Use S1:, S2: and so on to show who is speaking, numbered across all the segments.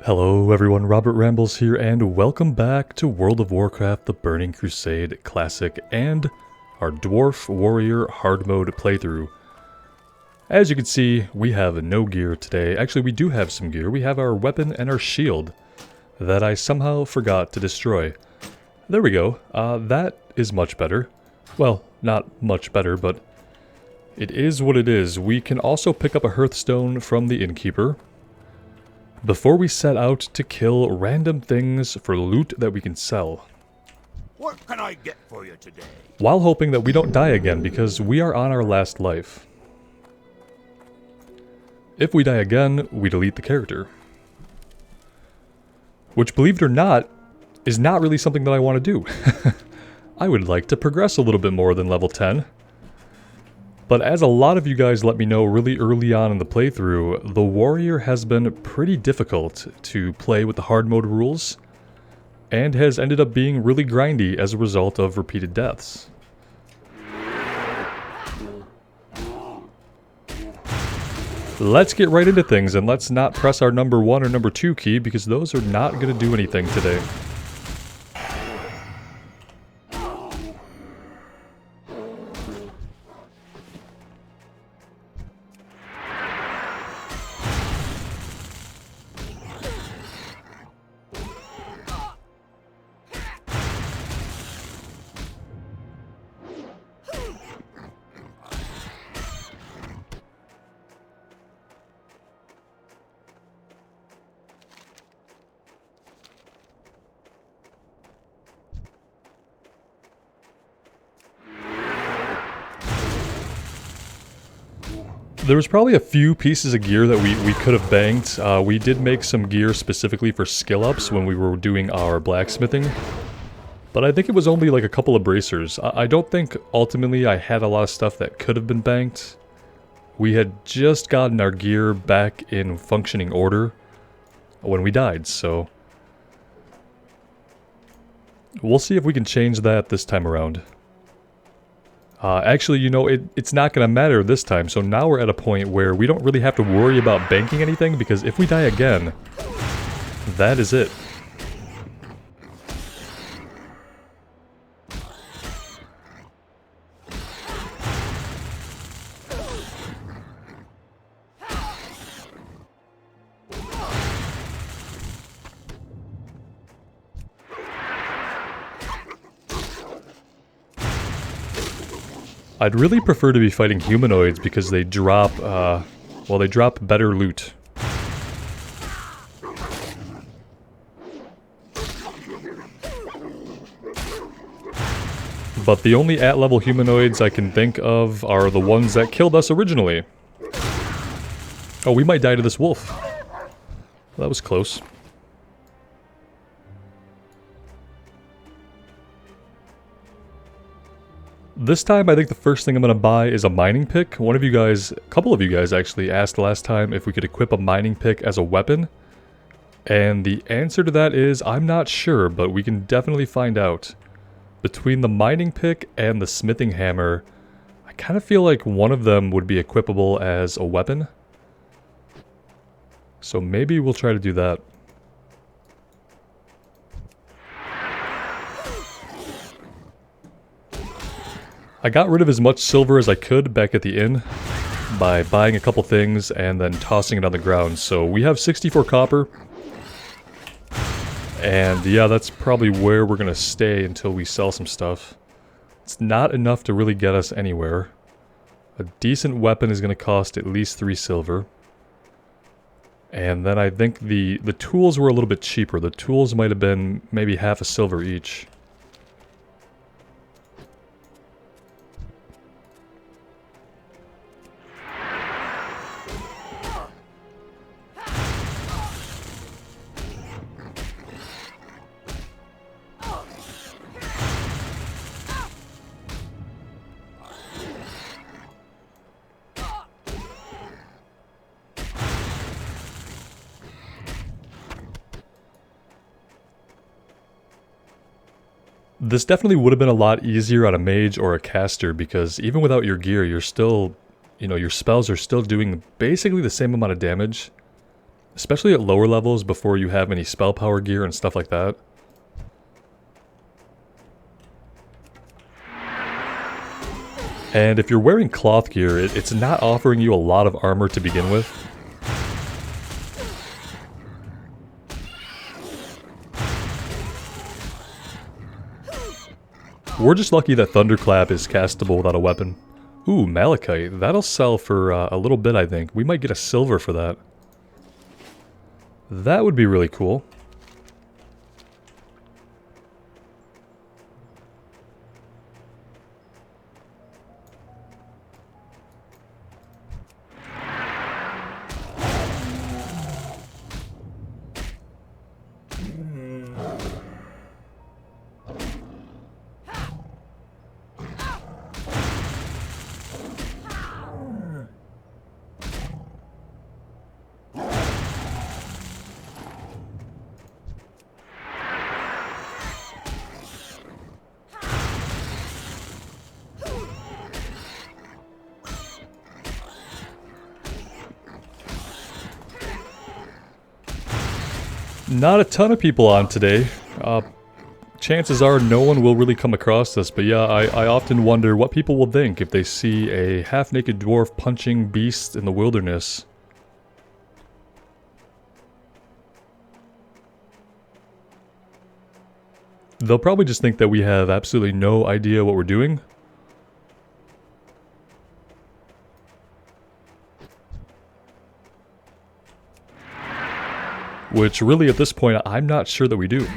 S1: Hello everyone, Robert Rambles here, and welcome back to World of Warcraft: The Burning Crusade Classic and our Dwarf Warrior hard mode playthrough. As you can see, we have no gear today. Actually, we do have some gear. We have our weapon and our shield that I somehow forgot to destroy. There we go. That is much better. Well, not much better, but it is what it is. We can also pick up a hearthstone from the innkeeper before we set out to kill random things for loot that we can sell.
S2: What can I get for you today?
S1: While hoping that we don't die again, because we are on our last life. If we die again, we delete the character. Which, believe it or not, is not really something that I want to do. I would like to progress a little bit more than level 10. But as a lot of you guys let me know really early on in the playthrough, the warrior has been pretty difficult to play with the hard mode rules, and has ended up being really grindy as a result of repeated deaths. Let's get right into things, and let's not press our number 1 or number 2 key, because those are not going to do anything today. There was probably a few pieces of gear that we could have banked. We did make some gear specifically for skill ups when we were doing our blacksmithing. But I think it was only like a couple of bracers. I don't think ultimately I had a lot of stuff that could have been banked. We had just gotten our gear back in functioning order when we died, so we'll see if we can change that this time around. Actually, you know, it's not going to matter this time, so now we're at a point where we don't really have to worry about banking anything, because if we die again, that is it. I'd really prefer to be fighting humanoids because they drop, well, they drop better loot. But the only at-level humanoids I can think of are the ones that killed us originally. Oh, we might die to this wolf. Well, that was close. This time, I think the first thing I'm going to buy is a mining pick. One of you guys, a couple of you guys actually asked last time if we could equip a mining pick as a weapon. And the answer to that is, I'm not sure, but we can definitely find out. Between the mining pick and the smithing hammer, I kind of feel like one of them would be equipable as a weapon. So maybe we'll try to do that. I got rid of as much silver as I could back at the inn by buying a couple things and then tossing it on the ground. So we have 64 copper. And yeah, that's probably where we're going to stay until we sell some stuff. It's not enough to really get us anywhere. A decent weapon is going to cost at least 3 silver. And then I think the tools were a little bit cheaper. The tools might have been maybe half a silver each. This definitely would have been a lot easier on a mage or a caster, because even without your gear, you're still, you know, your spells are still doing basically the same amount of damage. Especially at lower levels before you have any spell power gear and stuff like that. And if you're wearing cloth gear, it's not offering you a lot of armor to begin with. We're just lucky that Thunderclap is castable without a weapon. Ooh, Malachite. That'll sell for a little bit, I think. We might get a silver for that. That would be really cool. Not a ton of people on today. Chances are no one will really come across this, but yeah, I often wonder what people will think if they see a half-naked dwarf punching beasts in the wilderness. They'll probably just think that we have absolutely no idea what we're doing. Which really at this point, I'm not sure that we do.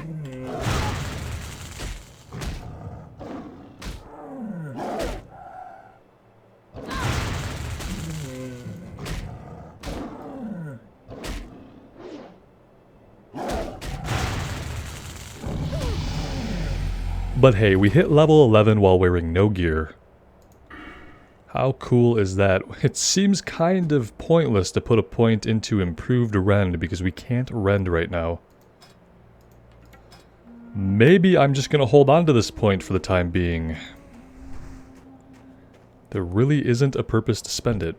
S1: But hey, we hit level 11 while wearing no gear. How cool is that? It seems kind of pointless to put a point into improved rend because we can't rend right now. Maybe I'm just gonna hold on to this point for the time being. There really isn't a purpose to spend it.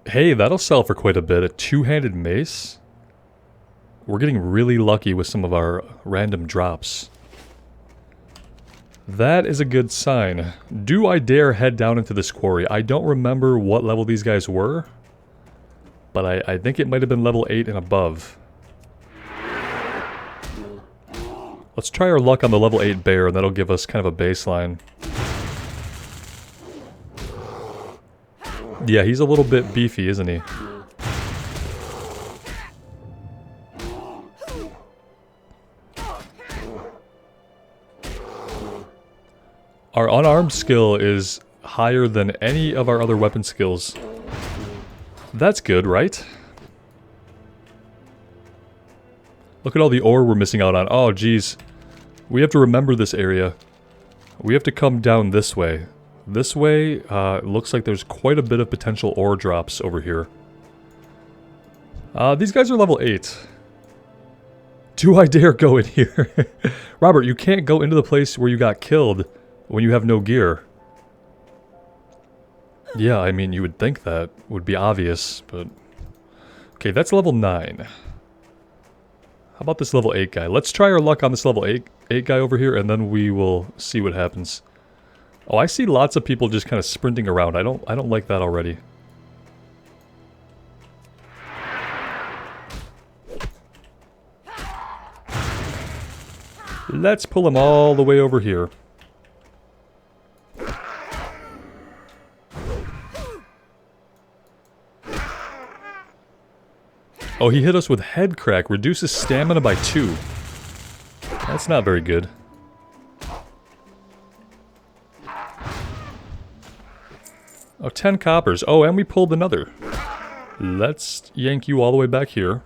S1: Hey, that'll sell for quite a bit. A two-handed mace? We're getting really lucky with some of our random drops. That is a good sign. Do I dare head down into this quarry? I don't remember what level these guys were, but I think it might have been level 8 and above. Let's try our luck on the level 8 bear, and that'll give us kind of a baseline. Yeah, he's a little bit beefy, isn't he? Our unarmed skill is higher than any of our other weapon skills. That's good, right? Look at all the ore we're missing out on. Oh, geez. We have to remember this area. We have to come down this way. This way, looks like there's quite a bit of potential ore drops over here. These guys are level 8. Do I dare go in here? Robert, you can't go into the place where you got killed when you have no gear. Yeah, I mean, you would think that would be obvious, but... Okay, that's level 9. How about this level 8 guy? Let's try our luck on this level 8 guy over here, and then we will see what happens. Oh, I see lots of people just kind of sprinting around. I don't like that already. Let's pull him all the way over here. Oh, he hit us with head crack. Reduces stamina by 2. That's not very good. Oh, 10 coppers. Oh, and we pulled another. Let's yank you all the way back here.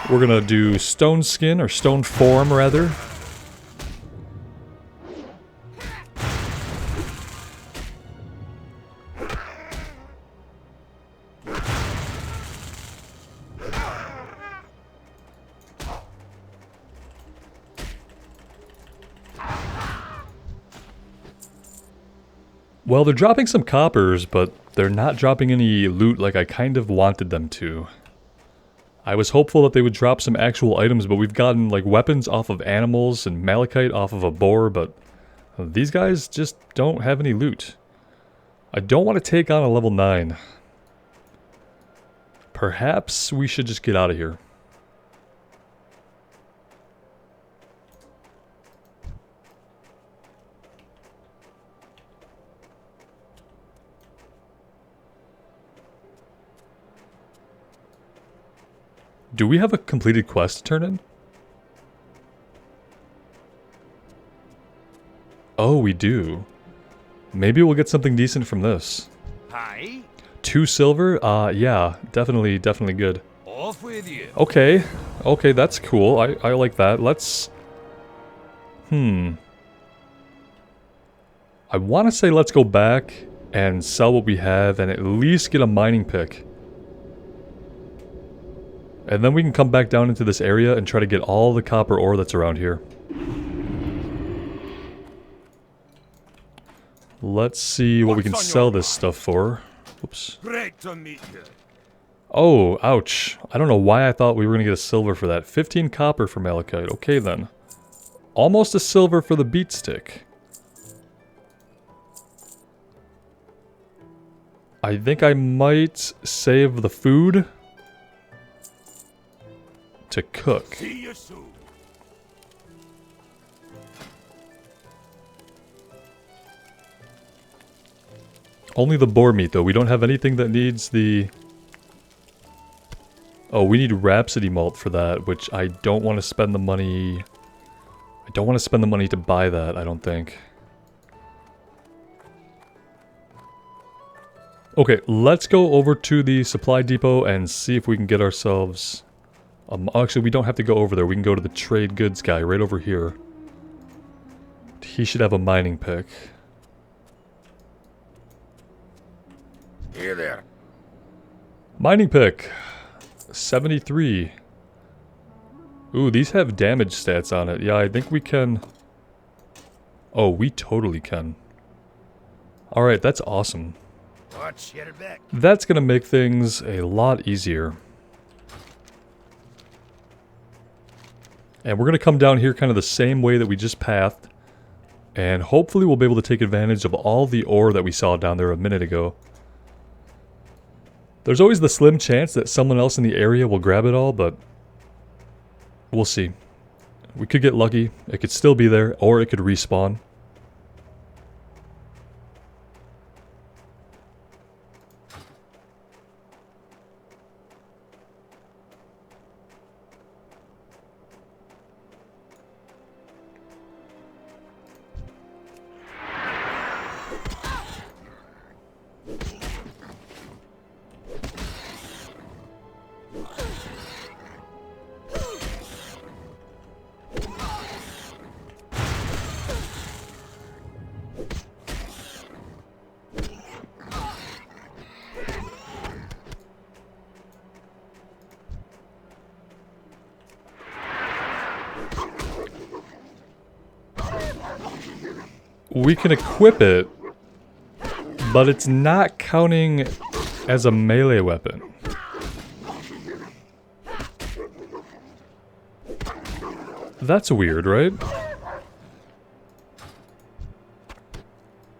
S1: We're gonna do stone skin, or stone form, rather. Well, they're dropping some coppers, but they're not dropping any loot like I kind of wanted them to. I was hopeful that they would drop some actual items, but we've gotten like weapons off of animals and malachite off of a boar, but these guys just don't have any loot. I don't want to take on a level 9. Perhaps we should just get out of here. Do we have a completed quest to turn in? Oh, we do. Maybe we'll get something decent from this.
S2: Hi.
S1: 2 silver? Yeah, definitely good.
S2: Off with you.
S1: Okay, okay, that's cool. I like that. Let's... I want to say let's go back and sell what we have and at least get a mining pick. And then we can come back down into this area and try to get all the copper ore that's around here. Let's see what we can sell this stuff for. Oops.
S2: Great to meet you.
S1: Oh, ouch. I don't know why I thought we were going to get a silver for that. 15 copper for malachite. Okay then. Almost a silver for the beat stick. I think I might save the food to cook.
S2: See you soon.
S1: Only the boar meat though. We don't have anything that needs the... Oh, we need Rhapsody malt for that, which I don't want to spend the money... I don't want to spend the money to buy that, I don't think. Okay, let's go over to the supply depot and see if we can get ourselves... actually, we don't have to go over there. We can go to the trade goods guy right over here. He should have a mining pick.
S2: Here there.
S1: Mining pick. 73. Ooh, these have damage stats on it. Yeah, I think we can... Oh, we totally can. Alright, that's awesome.
S2: Watch, get it back.
S1: That's gonna make things a lot easier. And we're gonna come down here kind of the same way that we just pathed. And hopefully we'll be able to take advantage of all the ore that we saw down there a minute ago. There's always the slim chance that someone else in the area will grab it all, but we'll see. We could get lucky, it could still be there, or it could respawn. We can equip it, but it's not counting as a melee weapon. That's weird, right?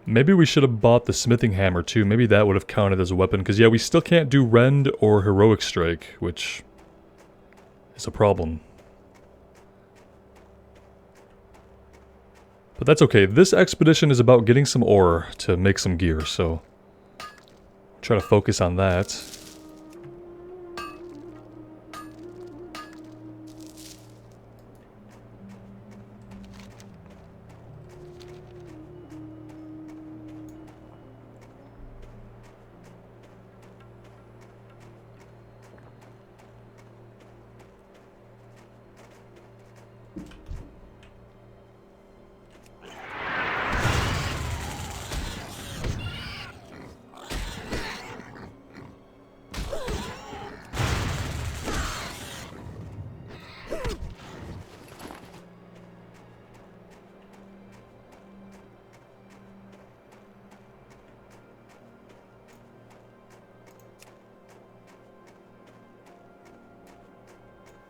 S1: Maybe we should have bought the smithing hammer too. Maybe that would have counted as a weapon. Because yeah, we still can't do rend or heroic strike, which is a problem. But that's okay. This expedition is about getting some ore to make some gear, so try to focus on that.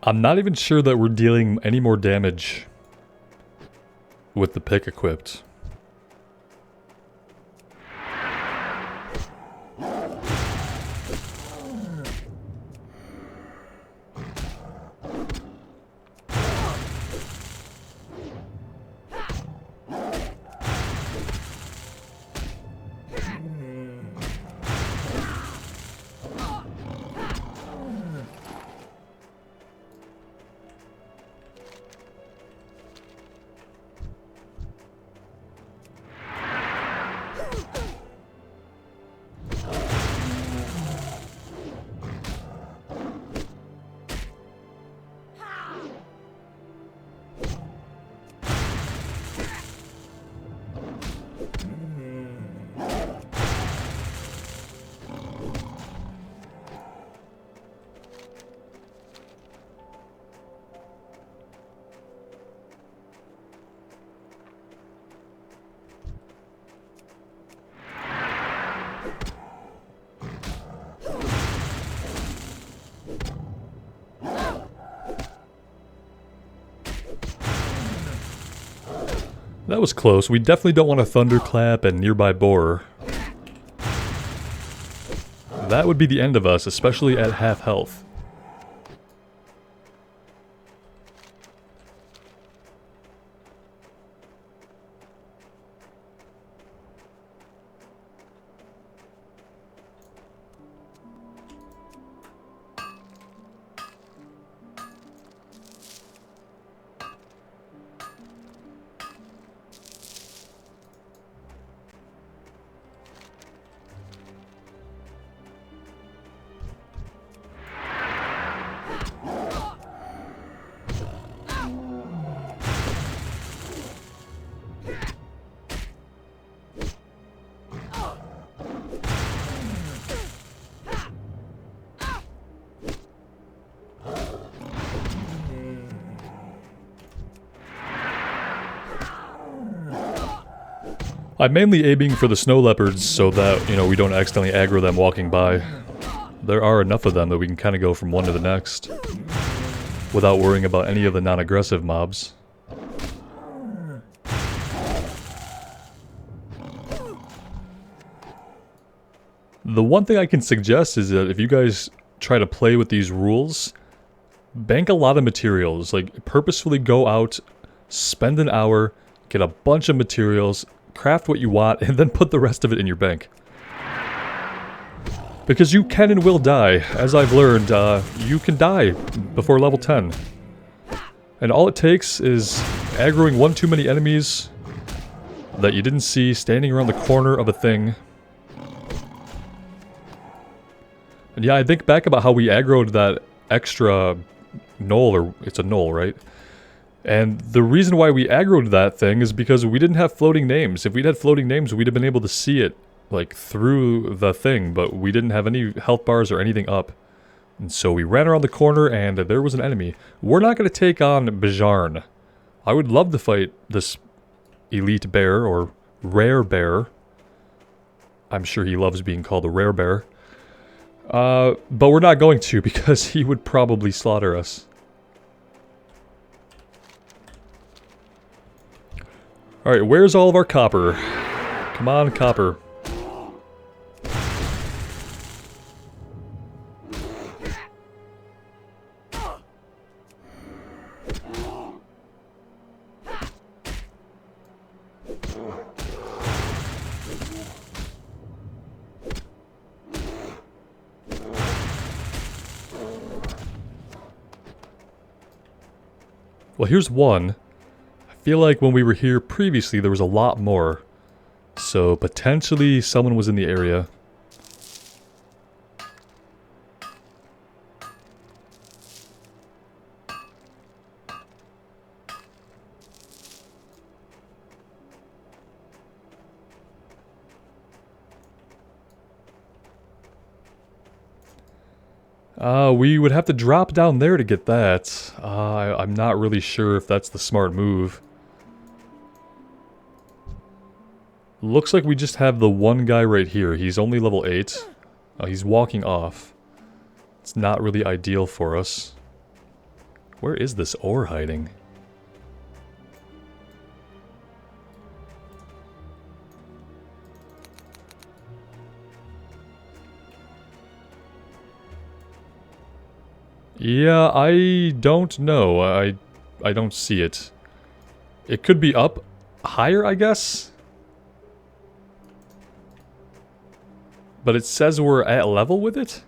S1: I'm not even sure that we're dealing any more damage with the pick equipped. That was close. We definitely don't want a thunderclap and nearby boar. That would be the end of us, especially at half health. I'm mainly aiming for the snow leopards so that, you know, we don't accidentally aggro them walking by. There are enough of them that we can kind of go from one to the next without worrying about any of the non-aggressive mobs. The one thing I can suggest is that if you guys try to play with these rules, bank a lot of materials. Like, purposefully go out, spend an hour, get a bunch of materials, craft what you want, and then put the rest of it in your bank. Because you can and will die. As I've learned, you can die before level 10. And all it takes is aggroing one too many enemies that you didn't see standing around the corner of a thing. And yeah, I think back about how we aggroed that extra knoll, or it's a knoll, right? And the reason why we aggroed that thing is because we didn't have floating names. If we'd had floating names, we'd have been able to see it, like, through the thing, but we didn't have any health bars or anything up. And so we ran around the corner and there was an enemy. We're not going to take on Bajarn. I would love to fight this elite bear, or rare bear. I'm sure he loves being called a rare bear. But we're not going to, because he would probably slaughter us. Alright, where's all of our copper? Come on, copper. Well, here's one. I feel like when we were here previously, there was a lot more. So, potentially someone was in the area. We would have to drop down there to get that. I'm not really sure if that's the smart move. Looks like we just have the one guy right here. He's only level 8. He's walking off. It's not really ideal for us. Where is this ore hiding? Yeah, I don't know. I don't see it. It could be up higher, I guess. But it says we're at level with it?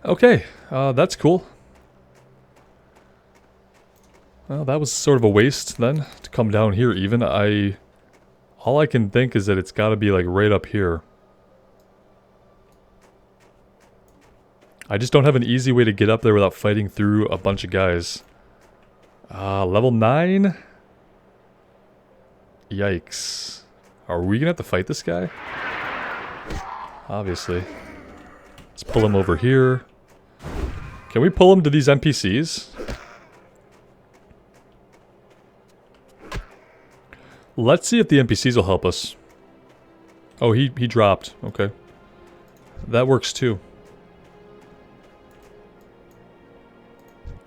S1: Okay, that's cool. Well, that was sort of a waste then, to come down here even. All I can think is that it's gotta be like right up here. I just don't have an easy way to get up there without fighting through a bunch of guys. Level 9? Yikes. Are we gonna have to fight this guy? Obviously. Let's pull him over here. Can we pull him to these NPCs? Let's see if the NPCs will help us. Oh, he dropped. Okay. That works too.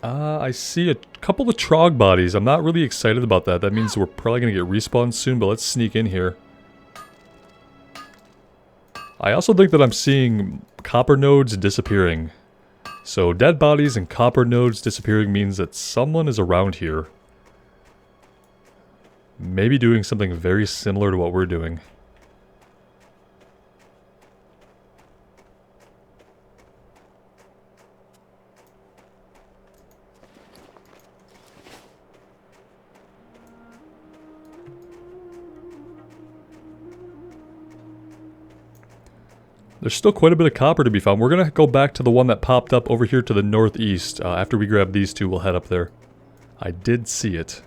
S1: I see a couple of Trog bodies. I'm not really excited about that. That means we're probably going to get respawned soon, but let's sneak in here. I also think that I'm seeing copper nodes disappearing. So dead bodies and copper nodes disappearing means that someone is around here. Maybe doing something very similar to what we're doing. There's still quite a bit of copper to be found. We're going to go back to the one that popped up over here to the northeast. After we grab these two, we'll head up there. I did see it.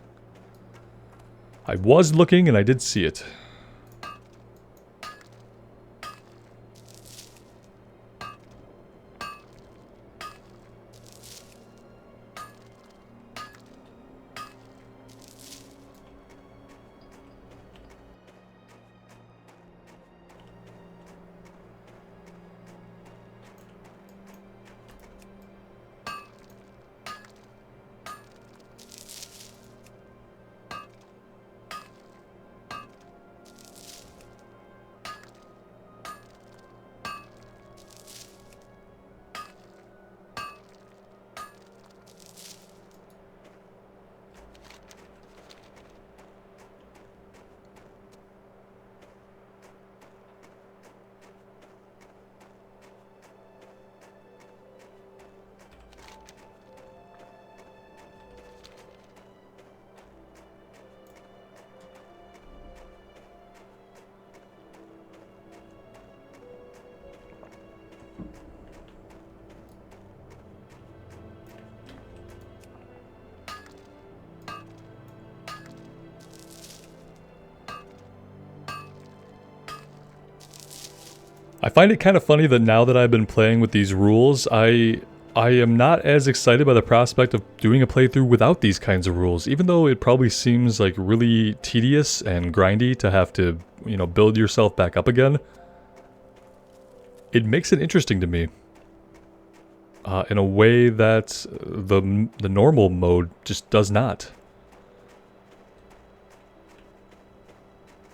S1: I was looking and I did see it. I find it kind of funny that now that I've been playing with these rules, I am not as excited by the prospect of doing a playthrough without these kinds of rules, even though it probably seems like really tedious and grindy to have to, you know, build yourself back up again. It makes it interesting to me. In a way that the normal mode just does not.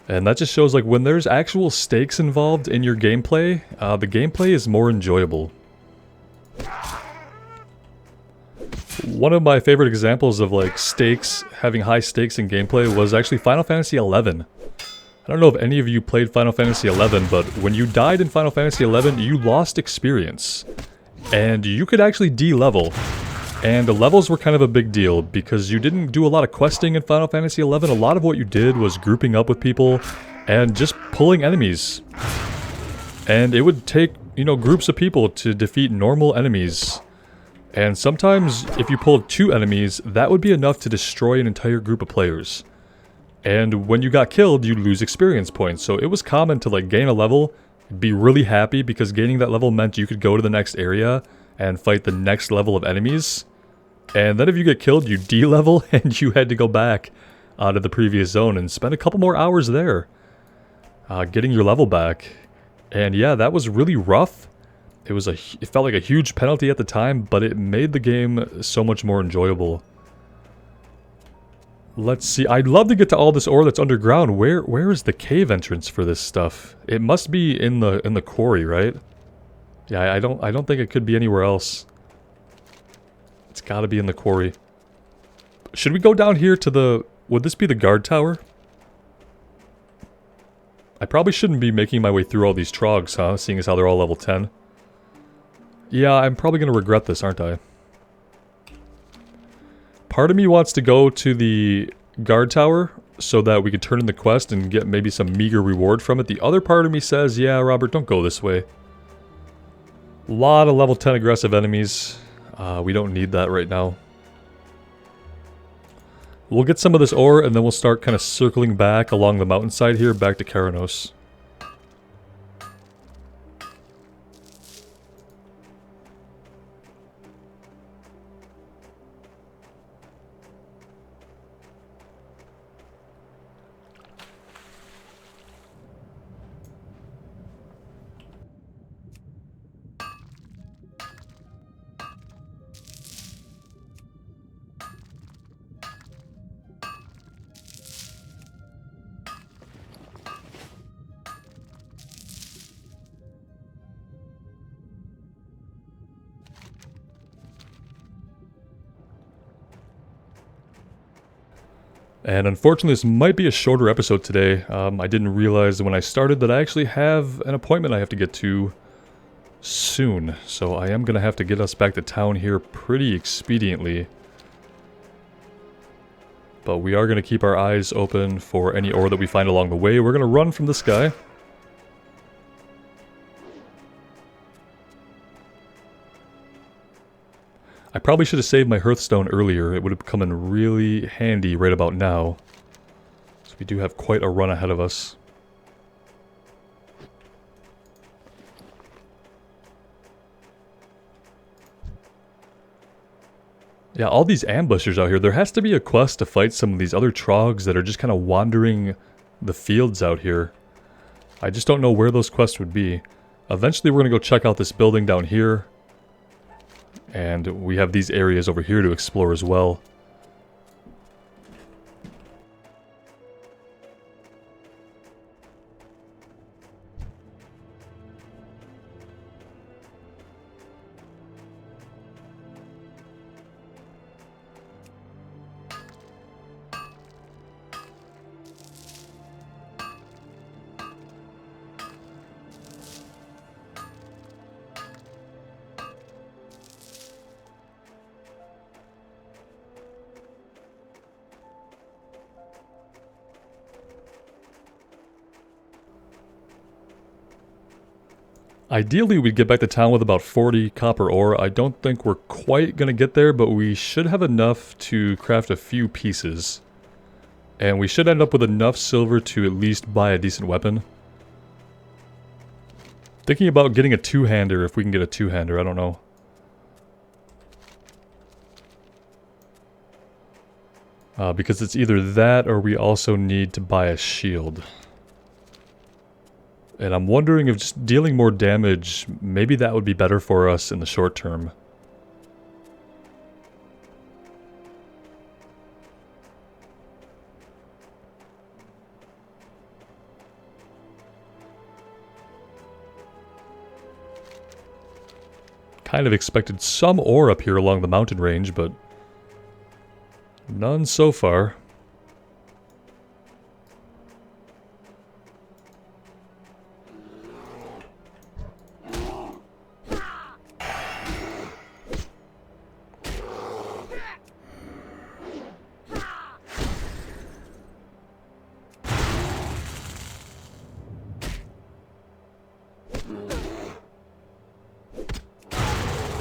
S1: And that just shows, like, when there's actual stakes involved in your gameplay, the gameplay is more enjoyable. One of my favorite examples of, like, stakes, having high stakes in gameplay was actually Final Fantasy XI. I don't know if any of you played Final Fantasy XI, but when you died in Final Fantasy XI, you lost experience. And you could actually de-level. And the levels were kind of a big deal, because you didn't do a lot of questing in Final Fantasy XI. A lot of what you did was grouping up with people and just pulling enemies. And it would take, you know, groups of people to defeat normal enemies. And sometimes, if you pulled 2 enemies, that would be enough to destroy an entire group of players. And when you got killed, you'd lose experience points. So it was common to, like, gain a level, be really happy, because gaining that level meant you could go to the next area and fight the next level of enemies. And then if you get killed, you de-level and you had to go back to the previous zone and spend a couple more hours there getting your level back. And yeah, that was really rough. it felt like a huge penalty at the time, but it made the game so much more enjoyable. Let's see. I'd love to get to all this ore that's underground. Where is the cave entrance for this stuff? It must be in the quarry, right? Yeah, I don't think it could be anywhere else. It's got to be in the quarry. Should we go down here to the... Would this be the guard tower? I probably shouldn't be making my way through all these trogs, huh? Seeing as how they're all level 10. Yeah, I'm probably going to regret this, aren't I? Part of me wants to go to the guard tower so that we can turn in the quest and get maybe some meager reward from it. The other part of me says, yeah, Robert, don't go this way. A lot of level 10 aggressive enemies. We don't need that right now. We'll get some of this ore and then we'll start kind of circling back along the mountainside here back to Karanos. And unfortunately, this might be a shorter episode today. I didn't realize when I started that I actually have an appointment I have to get to soon. So I am going to have to get us back to town here pretty expediently. But we are going to keep our eyes open for any ore that we find along the way. We're going to run from this guy. I probably should have saved my Hearthstone earlier. It would have come in really handy right about now. So we do have quite a run ahead of us. Yeah, all these ambushers out here. There has to be a quest to fight some of these other trogs that are just kind of wandering the fields out here. I just don't know where those quests would be. Eventually we're going to go check out this building down here. And we have these areas over here to explore as well. Ideally, we'd get back to town with about 40 copper ore. I don't think we're quite going to get there, but we should have enough to craft a few pieces. And we should end up with enough silver to at least buy a decent weapon. Thinking about getting a two-hander, if we can get a two-hander, I don't know. Because it's either that or we also need to buy a shield. And I'm wondering if just dealing more damage, maybe that would be better for us in the short term. Kind of expected some ore up here along the mountain range, but none so far.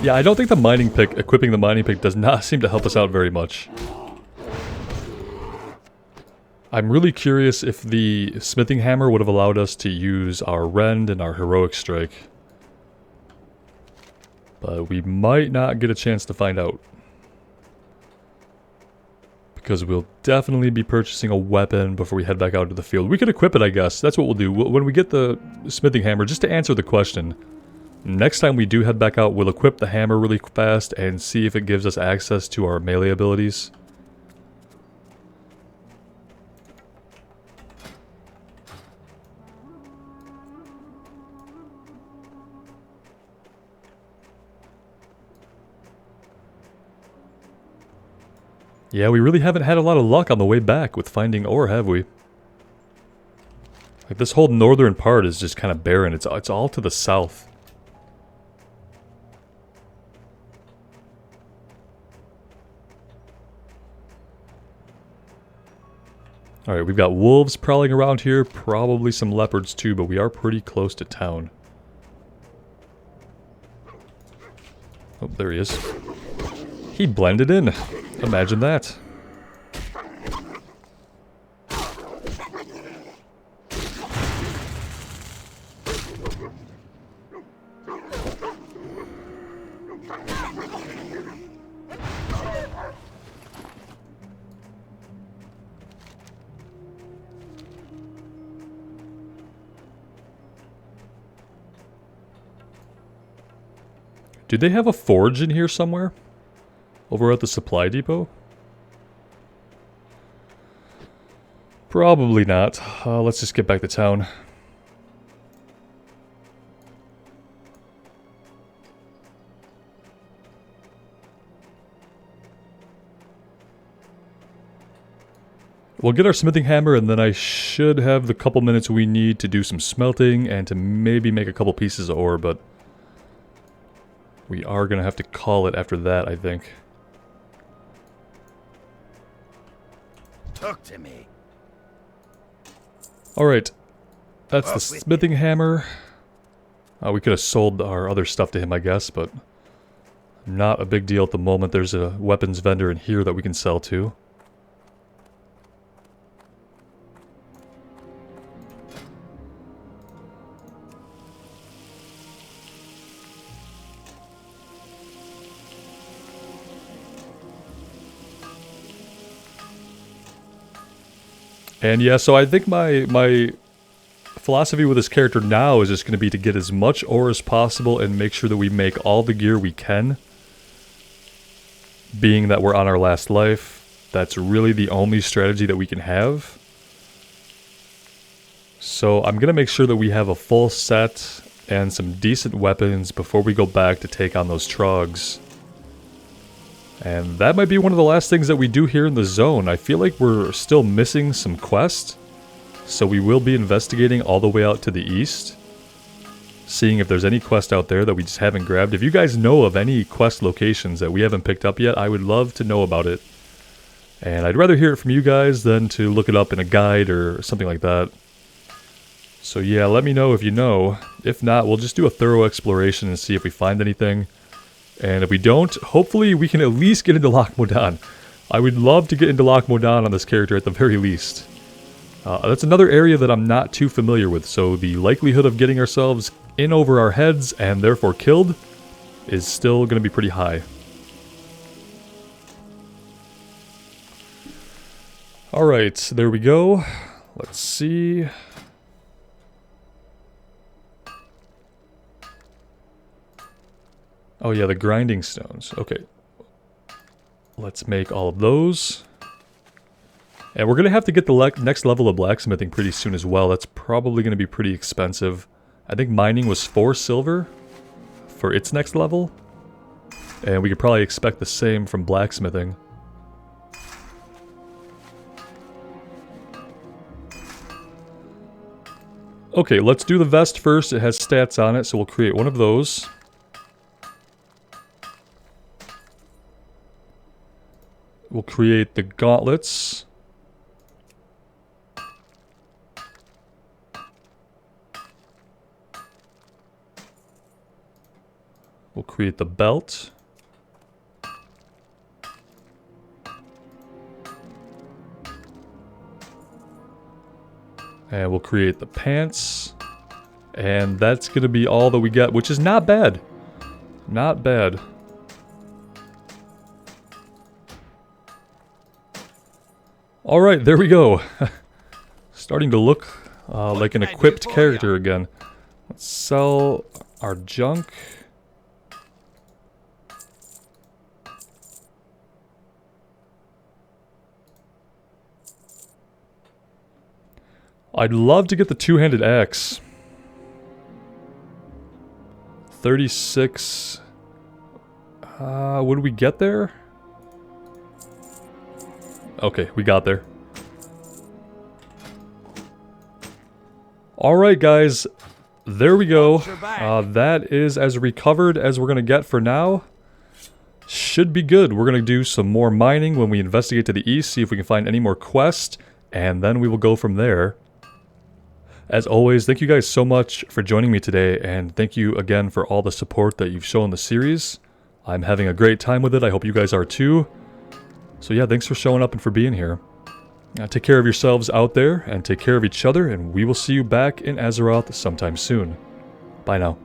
S1: Yeah, I don't think the mining pick, equipping the mining pick does not seem to help us out very much. I'm really curious if the smithing hammer would have allowed us to use our rend and our heroic strike. But we might not get a chance to find out. Because we'll definitely be purchasing a weapon before we head back out to the field. We could equip it, I guess. That's what we'll do. When we get the smithing hammer, just to answer the question, Next time we do head back out, we'll equip the hammer really fast and see if it gives us access to our melee abilities. Yeah, we really haven't had a lot of luck on the way back with finding ore, have we? Like, this whole northern part is just kind of barren. It's all to the south. Alright, we've got wolves prowling around here, probably some leopards too, but we are pretty close to town. Oh, there he is. He blended in. Imagine that. Do they have a forge in here somewhere? Over at the supply depot? Probably not. Let's just get back to town. We'll get our smithing hammer, and then I should have the couple minutes we need to do some smelting and to maybe make a couple pieces of ore, but we are going to have to call it after that, I think.
S2: Talk to me.
S1: Alright, that's the smithing hammer. We could have sold our other stuff to him, I guess, but not a big deal at the moment. There's a weapons vendor in here that we can sell to. And yeah, so I think my philosophy with this character now is just going to be to get as much ore as possible and make sure that we make all the gear we can. Being that we're on our last life, that's really the only strategy that we can have. So I'm going to make sure that we have a full set and some decent weapons before we go back to take on those trogs. And that might be one of the last things that we do here in the zone. I feel like we're still missing some quests. So we will be investigating all the way out to the east. Seeing if there's any quest out there that we just haven't grabbed. If you guys know of any quest locations that we haven't picked up yet, I would love to know about it. And I'd rather hear it from you guys than to look it up in a guide or something like that. So yeah, let me know if you know. If not, we'll just do a thorough exploration and see if we find anything. And if we don't, hopefully we can at least get into Loch Modan. I would love to get into Loch Modan on this character at the very least. That's another area that I'm not too familiar with, so the likelihood of getting ourselves in over our heads and therefore killed is still going to be pretty high. Alright, there we go. Let's see. Oh yeah, the grinding stones. Okay. Let's make all of those. And we're going to have to get the next level of blacksmithing pretty soon as well. That's probably going to be pretty expensive. I think mining was 4 silver for its next level. And we could probably expect the same from blacksmithing. Okay, let's do the vest first. It has stats on it, so we'll create one of those. We'll create the gauntlets. We'll create the belt. And we'll create the pants. And that's going to be all that we get, which is not bad. Not bad. Alright, there we go. Starting to look like an equipped character again. Let's sell our junk. I'd love to get the two-handed axe. 36. Would we get there? Okay, we got there. Alright guys, there we go. That is as recovered as we're going to get for now. Should be good. We're going to do some more mining when we investigate to the east, see if we can find any more quests, and then we will go from there. As always, thank you guys so much for joining me today, and thank you again for all the support that you've shown the series. I'm having a great time with it. I hope you guys are too. So yeah, thanks for showing up and for being here. Take care of yourselves out there, and take care of each other, and we will see you back in Azeroth sometime soon. Bye now.